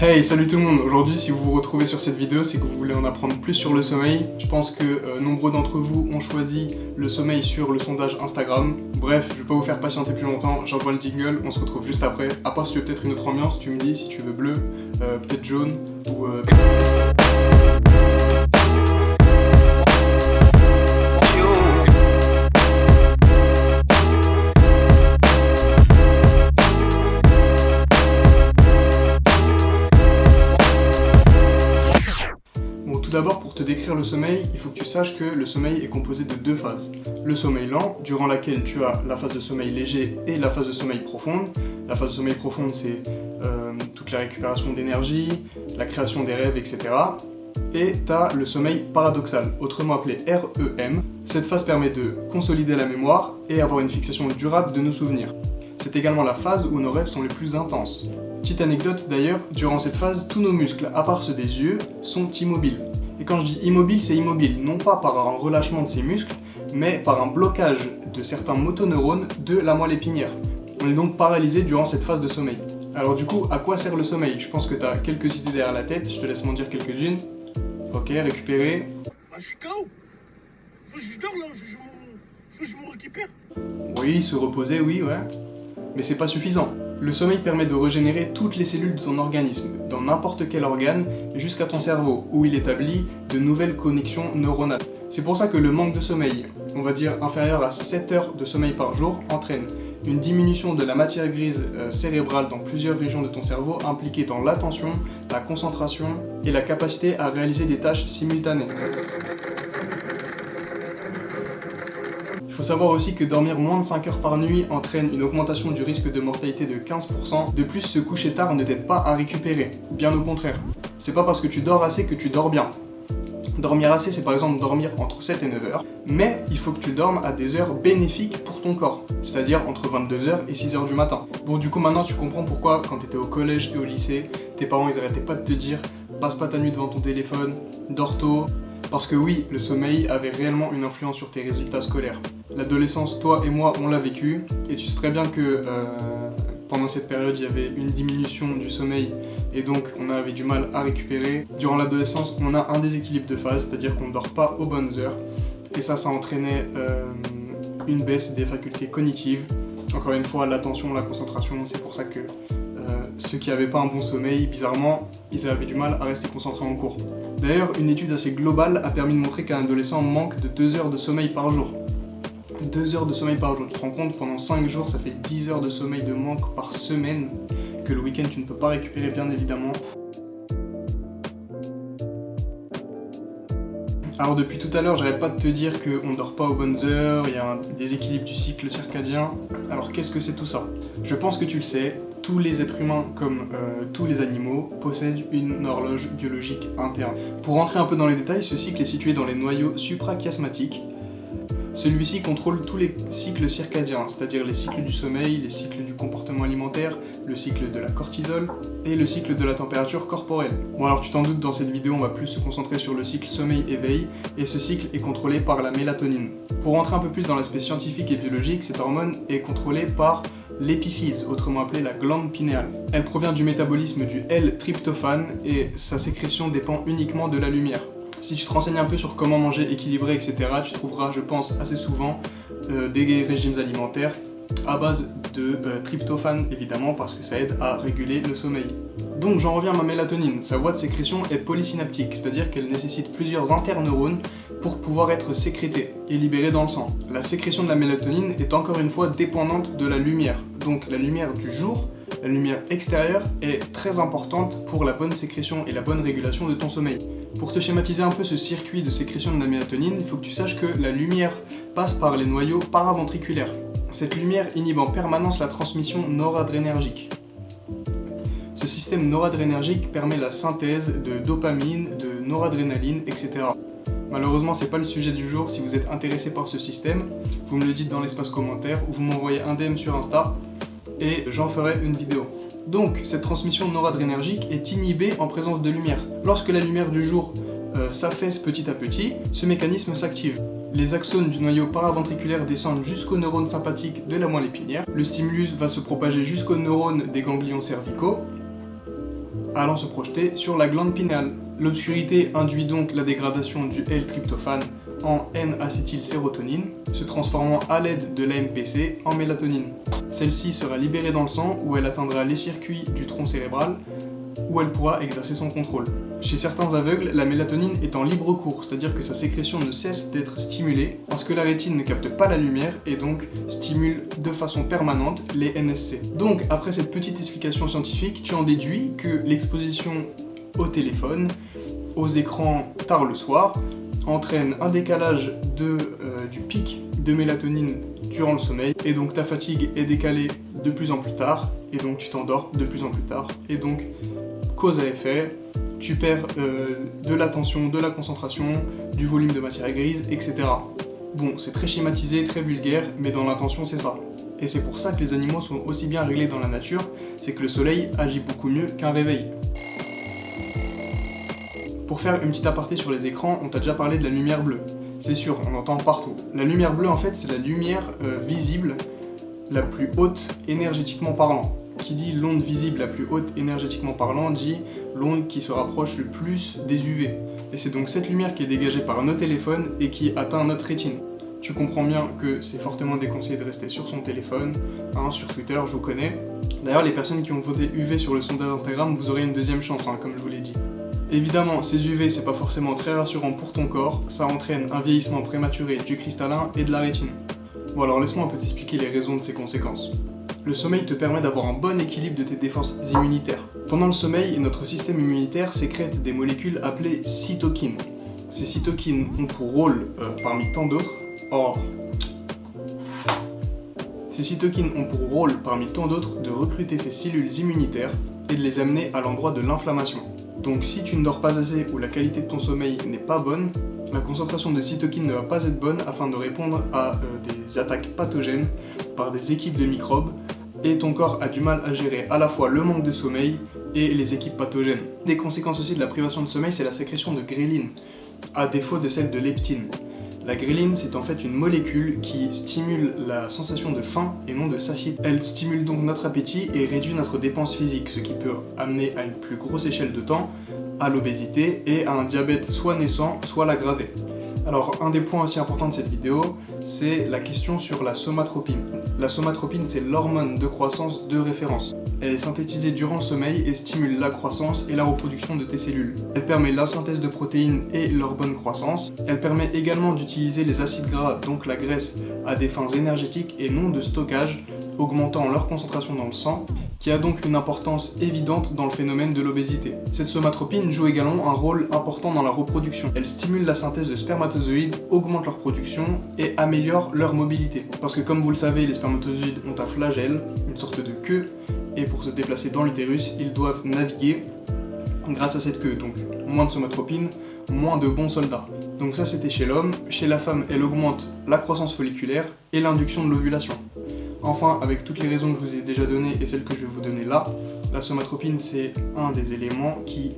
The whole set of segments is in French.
Hey, salut tout le monde! Aujourd'hui, si vous vous retrouvez sur cette vidéo, c'est que vous voulez en apprendre plus sur le sommeil. Je pense que nombreux d'entre vous ont choisi le sommeil sur le sondage Instagram. Bref, je vais pas vous faire patienter plus longtemps, j'envoie le jingle, on se retrouve juste après. À part si tu veux peut-être une autre ambiance, tu me dis si tu veux bleu, peut-être jaune, ou... Tout d'abord, pour te décrire le sommeil, il faut que tu saches que le sommeil est composé de deux phases. Le sommeil lent, durant laquelle tu as la phase de sommeil léger et la phase de sommeil profonde. La phase de sommeil profonde, c'est toute la récupération d'énergie, la création des rêves, etc. Et tu as le sommeil paradoxal, autrement appelé REM. Cette phase permet de consolider la mémoire et avoir une fixation durable de nos souvenirs. C'est également la phase où nos rêves sont les plus intenses. Petite anecdote d'ailleurs, durant cette phase, tous nos muscles, à part ceux des yeux, sont immobiles. Et quand je dis immobile, c'est immobile, non pas par un relâchement de ces muscles, mais par un blocage de certains motoneurones de la moelle épinière. On est donc paralysé durant cette phase de sommeil. Alors du coup, à quoi sert le sommeil? Je pense que tu as quelques idées derrière la tête, je te laisse m'en dire quelques-unes. Ok, récupérer. Je suis KO. Faut que je dors là, faut que je me récupère. Oui, se reposer, oui, ouais. Mais c'est pas suffisant. Le sommeil permet de régénérer toutes les cellules de ton organisme, dans n'importe quel organe, jusqu'à ton cerveau, où il établit de nouvelles connexions neuronales. C'est pour ça que le manque de sommeil, on va dire inférieur à 7 heures de sommeil par jour, entraîne une diminution de la matière grise cérébrale dans plusieurs régions de ton cerveau, impliquées dans l'attention, la concentration et la capacité à réaliser des tâches simultanées. Il faut savoir aussi que dormir moins de 5 heures par nuit entraîne une augmentation du risque de mortalité de 15%. De plus, se coucher tard ne t'aide pas à récupérer, bien au contraire. C'est pas parce que tu dors assez que tu dors bien. Dormir assez, c'est par exemple dormir entre 7 et 9 heures, mais il faut que tu dormes à des heures bénéfiques pour ton corps, c'est-à-dire entre 22 heures et 6 heures du matin. Bon, du coup, maintenant tu comprends pourquoi, quand tu étais au collège et au lycée, tes parents ils arrêtaient pas de te dire « passe pas ta nuit devant ton téléphone, dors tôt », parce que oui, le sommeil avait réellement une influence sur tes résultats scolaires. L'adolescence, toi et moi, on l'a vécu, et tu sais très bien que pendant cette période, il y avait une diminution du sommeil, et donc on avait du mal à récupérer. Durant l'adolescence, on a un déséquilibre de phase, c'est-à-dire qu'on ne dort pas aux bonnes heures, et ça entraînait une baisse des facultés cognitives. Encore une fois, l'attention, la concentration, c'est pour ça que ceux qui n'avaient pas un bon sommeil, bizarrement, ils avaient du mal à rester concentrés en cours. D'ailleurs, une étude assez globale a permis de montrer qu'un adolescent manque de 2 heures de sommeil par jour. 2 heures de sommeil par jour, tu te rends compte, pendant 5 jours, ça fait 10 heures de sommeil de manque par semaine, que le week-end tu ne peux pas récupérer bien évidemment. Alors depuis tout à l'heure, j'arrête pas de te dire qu'on dort pas aux bonnes heures, il y a un déséquilibre du cycle circadien. Alors qu'est-ce que c'est tout ça? Je pense que tu le sais, tous les êtres humains, comme tous les animaux, possèdent une horloge biologique interne. Pour rentrer un peu dans les détails, ce cycle est situé dans les noyaux suprachiasmatiques. Celui-ci contrôle tous les cycles circadiens, c'est-à-dire les cycles du sommeil, les cycles du comportement alimentaire, le cycle de la cortisol et le cycle de la température corporelle. Bon alors tu t'en doutes, dans cette vidéo on va plus se concentrer sur le cycle sommeil-éveil, et ce cycle est contrôlé par la mélatonine. Pour rentrer un peu plus dans l'aspect scientifique et biologique, cette hormone est contrôlée par l'épiphyse, autrement appelée la glande pinéale. Elle provient du métabolisme du L-tryptophane et sa sécrétion dépend uniquement de la lumière. Si tu te renseignes un peu sur comment manger équilibré, etc., tu trouveras, je pense, assez souvent des régimes alimentaires à base de tryptophane, évidemment, parce que ça aide à réguler le sommeil. Donc j'en reviens à ma mélatonine. Sa voie de sécrétion est polysynaptique, c'est-à-dire qu'elle nécessite plusieurs interneurones pour pouvoir être sécrétée et libérée dans le sang. La sécrétion de la mélatonine est encore une fois dépendante de la lumière. Donc la lumière du jour, la lumière extérieure, est très importante pour la bonne sécrétion et la bonne régulation de ton sommeil. Pour te schématiser un peu ce circuit de sécrétion de la mélatonine, il faut que tu saches que la lumière passe par les noyaux paraventriculaires. Cette lumière inhibe en permanence la transmission noradrénergique. Ce système noradrénergique permet la synthèse de dopamine, de noradrénaline, etc. Malheureusement, c'est pas le sujet du jour. Si vous êtes intéressé par ce système, vous me le dites dans l'espace commentaire ou vous m'envoyez un DM sur Insta et j'en ferai une vidéo. Donc, cette transmission noradrénergique est inhibée en présence de lumière. Lorsque la lumière du jour s'affaisse petit à petit, ce mécanisme s'active. Les axones du noyau paraventriculaire descendent jusqu'aux neurones sympathiques de la moelle épinière. Le stimulus va se propager jusqu'aux neurones des ganglions cervicaux. allant se projeter sur la glande pinéale. L'obscurité induit donc la dégradation du L-tryptophane en N-acétylsérotonine, se transformant à l'aide de l'AMPC en mélatonine. Celle-ci sera libérée dans le sang où elle atteindra les circuits du tronc cérébral où elle pourra exercer son contrôle. Chez certains aveugles, la mélatonine est en libre cours, c'est-à-dire que sa sécrétion ne cesse d'être stimulée parce que la rétine ne capte pas la lumière et donc stimule de façon permanente les NSC. Donc, après cette petite explication scientifique, tu en déduis que l'exposition au téléphone, aux écrans tard le soir, entraîne un décalage du pic de mélatonine durant le sommeil, et donc ta fatigue est décalée de plus en plus tard, et donc tu t'endors de plus en plus tard, et donc cause à effet, tu perds de l'attention, de la concentration, du volume de matière grise, etc. Bon, c'est très schématisé, très vulgaire, mais dans l'intention c'est ça. Et c'est pour ça que les animaux sont aussi bien réglés dans la nature, c'est que le soleil agit beaucoup mieux qu'un réveil. Pour faire une petite aparté sur les écrans, on t'a déjà parlé de la lumière bleue. C'est sûr, on l'entend partout. La lumière bleue, en fait, c'est la lumière visible la plus haute énergétiquement parlant. Qui dit l'onde visible la plus haute énergétiquement parlant dit l'onde qui se rapproche le plus des UV. Et c'est donc cette lumière qui est dégagée par nos téléphones et qui atteint notre rétine. Tu comprends bien que c'est fortement déconseillé de rester sur son téléphone, hein, sur Twitter, je vous connais. D'ailleurs, les personnes qui ont voté UV sur le sondage Instagram, vous aurez une deuxième chance, hein, comme je vous l'ai dit. Évidemment, ces UV, c'est pas forcément très rassurant pour ton corps, ça entraîne un vieillissement prématuré du cristallin et de la rétine. Bon alors laisse-moi un peu t'expliquer les raisons de ces conséquences. Le sommeil te permet d'avoir un bon équilibre de tes défenses immunitaires. Pendant le sommeil, notre système immunitaire sécrète des molécules appelées cytokines. Ces cytokines ont pour rôle, parmi tant d'autres, de recruter ces cellules immunitaires et de les amener à l'endroit de l'inflammation. Donc si tu ne dors pas assez ou la qualité de ton sommeil n'est pas bonne, la concentration de cytokines ne va pas être bonne afin de répondre à des attaques pathogènes par des équipes de microbes, et ton corps a du mal à gérer à la fois le manque de sommeil et les équipes pathogènes. Des conséquences aussi de la privation de sommeil, c'est la sécrétion de gréline, à défaut de celle de leptine. La gréline, c'est en fait une molécule qui stimule la sensation de faim et non de satiété. Elle stimule donc notre appétit et réduit notre dépense physique, ce qui peut amener à une plus grosse échelle de temps à l'obésité et à un diabète soit naissant, soit l'aggraver. Alors, un des points aussi importants de cette vidéo, c'est la question sur la somatropine. La somatropine, c'est l'hormone de croissance de référence. Elle est synthétisée durant le sommeil et stimule la croissance et la reproduction de tes cellules. Elle permet la synthèse de protéines et leur bonne croissance. Elle permet également d'utiliser les acides gras, donc la graisse, à des fins énergétiques et non de stockage, augmentant leur concentration dans le sang, qui a donc une importance évidente dans le phénomène de l'obésité. Cette somatropine joue également un rôle important dans la reproduction. Elle stimule la synthèse de spermatozoïdes, augmente leur production et améliore leur mobilité. Parce que comme vous le savez, les spermatozoïdes ont un flagelle, une sorte de queue, et pour se déplacer dans l'utérus, ils doivent naviguer grâce à cette queue. Donc moins de somatropine, moins de bons soldats. Donc ça c'était chez l'homme. Chez la femme, elle augmente la croissance folliculaire et l'induction de l'ovulation. Enfin, avec toutes les raisons que je vous ai déjà données et celles que je vais vous donner là, la somatropine c'est un des éléments qui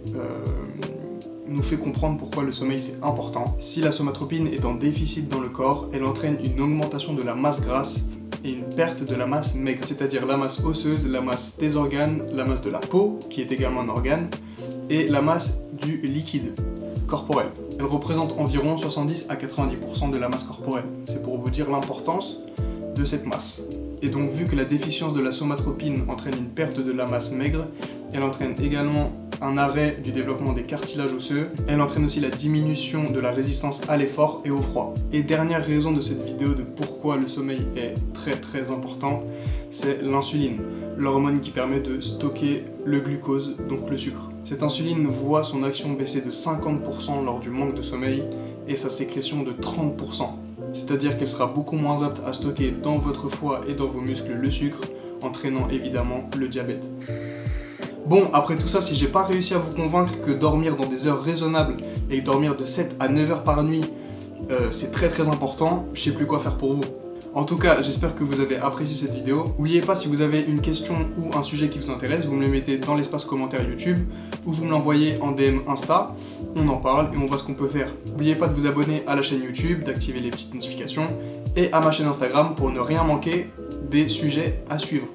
nous fait comprendre pourquoi le sommeil c'est important. Si la somatropine est en déficit dans le corps, elle entraîne une augmentation de la masse grasse et une perte de la masse maigre, c'est-à-dire la masse osseuse, la masse des organes, la masse de la peau, qui est également un organe, et la masse du liquide corporel. Elle représente environ 70 à 90% de la masse corporelle. C'est pour vous dire l'importance de cette masse. Et donc vu que la déficience de la somatropine entraîne une perte de la masse maigre, elle entraîne également un arrêt du développement des cartilages osseux, elle entraîne aussi la diminution de la résistance à l'effort et au froid. Et dernière raison de cette vidéo de pourquoi le sommeil est très important, c'est l'insuline, l'hormone qui permet de stocker le glucose, donc le sucre. Cette insuline voit son action baisser de 50% lors du manque de sommeil et sa sécrétion de 30%. C'est-à-dire qu'elle sera beaucoup moins apte à stocker dans votre foie et dans vos muscles le sucre, entraînant évidemment le diabète. Bon, après tout ça, si j'ai pas réussi à vous convaincre que dormir dans des heures raisonnables et dormir de 7 à 9 heures par nuit, c'est très important, je sais plus quoi faire pour vous. En tout cas, j'espère que vous avez apprécié cette vidéo. N'oubliez pas, si vous avez une question ou un sujet qui vous intéresse, vous me le mettez dans l'espace commentaire YouTube ou vous me l'envoyez en DM Insta. On en parle et on voit ce qu'on peut faire. N'oubliez pas de vous abonner à la chaîne YouTube, d'activer les petites notifications et à ma chaîne Instagram pour ne rien manquer des sujets à suivre.